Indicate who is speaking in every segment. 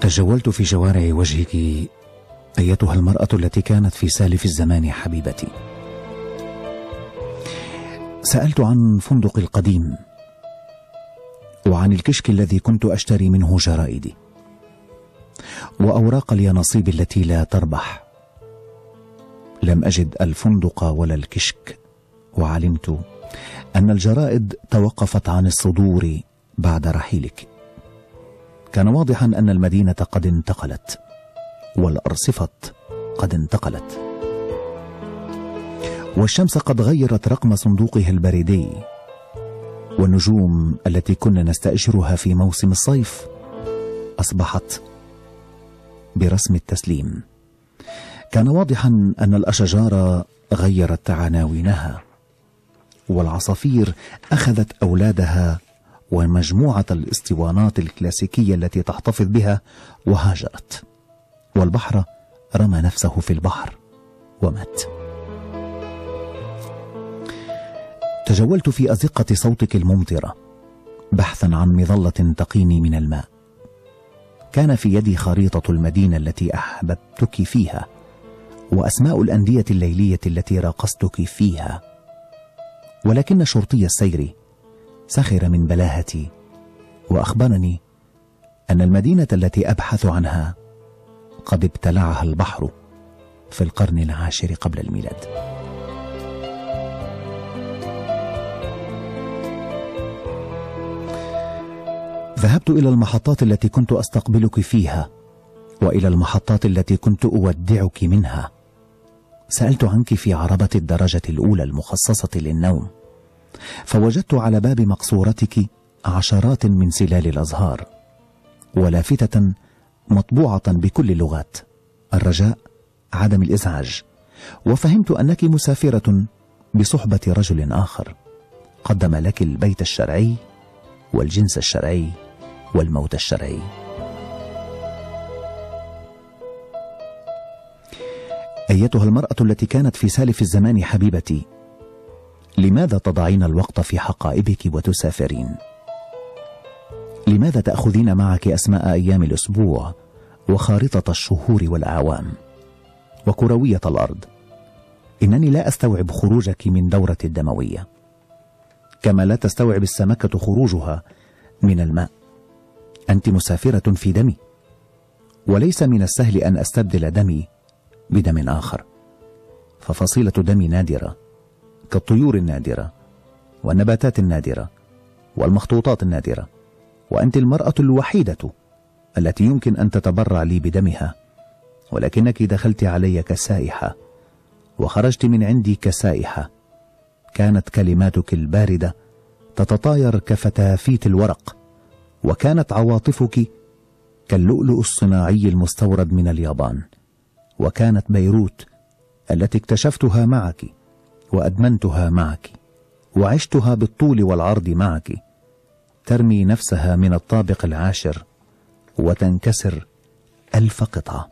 Speaker 1: تجولت في شوارع وجهك أيتها المرأة التي كانت في سالف الزمان حبيبتي. سألت عن فندق القديم وعن الكشك الذي كنت أشتري منه جرائدي وأوراق اليانصيب التي لا تربح. لم أجد الفندق ولا الكشك، وعلمت أن الجرائد توقفت عن الصدور بعد رحيلك. كان واضحا أن المدينة قد انتقلت والأرصفة قد انتقلت، والشمس قد غيرت رقم صندوقها البريدي، والنجوم التي كنا نستأجرها في موسم الصيف أصبحت برسم التسليم. كان واضحا أن الأشجار غيرت عناوينها، والعصافير أخذت أولادها ومجموعة الاسطوانات الكلاسيكية التي تحتفظ بها وهاجرت، والبحر رمى نفسه في البحر ومات. تجولت في أزقة صوتك الممطرة بحثا عن مظلة تقيني من الماء. كان في يدي خريطة المدينة التي أحببتك فيها، وأسماء الأندية الليلية التي راقصتك فيها، ولكن شرطي السير سخر من بلاهتي وأخبرني أن المدينة التي أبحث عنها قد ابتلعها البحر في القرن العاشر قبل الميلاد. ذهبت إلى المحطات التي كنت أستقبلك فيها، وإلى المحطات التي كنت أودعك منها. سألت عنك في عربة الدرجة الأولى المخصصة للنوم، فوجدت على باب مقصورتك عشرات من سلال الأزهار، ولافتة مطبوعة بكل اللغات: الرجاء، عدم الإزعاج. وفهمت أنك مسافرة بصحبة رجل آخر قدم لك البيت الشرعي والجنس الشرعي والموت الشرعي. أيتها المرأة التي كانت في سالف الزمان حبيبتي، لماذا تضعين الوقت في حقائبك وتسافرين؟ لماذا تأخذين معك أسماء أيام الأسبوع وخارطة الشهور والأعوام وكروية الأرض؟ إنني لا أستوعب خروجك من دورة الدموية، كما لا تستوعب السمكة خروجها من الماء. أنت مسافرة في دمي، وليس من السهل أن أستبدل دمي بدم آخر، ففصيلة دمي نادرة كالطيور النادرة والنباتات النادرة والمخطوطات النادرة، وأنت المرأة الوحيدة التي يمكن أن تتبرع لي بدمها، ولكنك دخلت علي كسائحة وخرجت من عندي كسائحة. كانت كلماتك الباردة تتطاير كفتافيت الورق، وكانت عواطفك كاللؤلؤ الصناعي المستورد من اليابان، وكانت بيروت التي اكتشفتها معك وأدمنتها معك وعشتها بالطول والعرض معك ترمي نفسها من الطابق العاشر وتنكسر 1000 قطعة.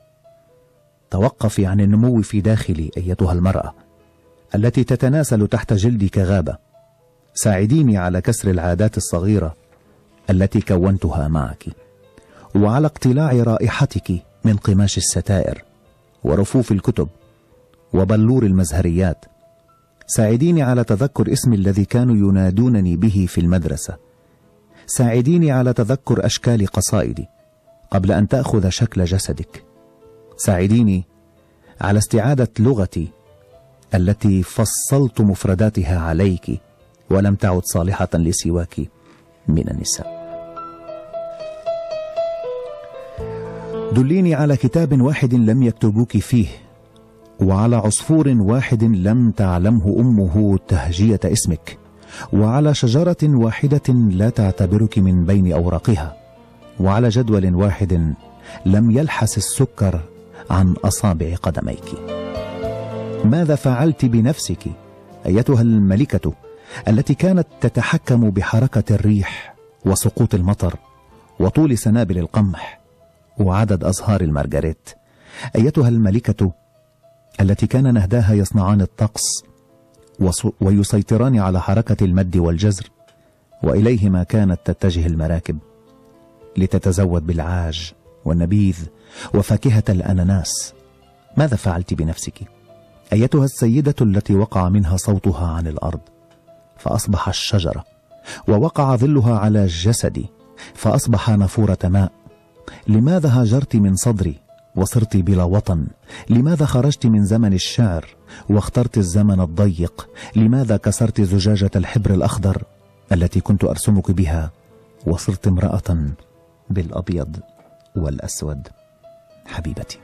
Speaker 1: توقفي عن النمو في داخلي أيتها المرأة التي تتناسل تحت جلدي كغابة. ساعديني على كسر العادات الصغيرة التي كونتها معك، وعلى اقتلاع رائحتك من قماش الستائر ورفوف الكتب وبلور المزهريات. ساعديني على تذكر اسمي الذي كانوا ينادونني به في المدرسة. ساعديني على تذكر أشكال قصائدي قبل أن تأخذ شكل جسدك. ساعديني على استعادة لغتي التي فصلت مفرداتها عليك ولم تعد صالحة لسواك من النساء. دليني على كتاب واحد لم يكتبوك فيه، وعلى عصفور واحد لم تعلمه أمه تهجية اسمك، وعلى شجرة واحدة لا تعتبرك من بين أوراقها، وعلى جدول واحد لم يلحس السكر عن أصابع قدميك. ماذا فعلت بنفسك أيتها الملكة التي كانت تتحكم بحركة الريح وسقوط المطر وطول سنابل القمح وعدد أزهار المارغريت؟ أيتها الملكة التي كان نهداها يصنعان الطقس ويسيطران على حركة المد والجزر، وإليهما كانت تتجه المراكب لتتزود بالعاج والنبيذ وفاكهة الأناناس. ماذا فعلت بنفسك أيتها السيدة التي وقع منها صوتها عن الأرض فأصبح الشجرة، ووقع ظلها على جسدي فأصبح نافورة ماء؟ لماذا هاجرت من صدري وصرت بلا وطن؟ لماذا خرجت من زمن الشعر واخترت الزمن الضيق؟ لماذا كسرت زجاجة الحبر الأخضر التي كنت أرسمك بها وصرت امرأة بالأبيض والأسود؟ حبيبتي.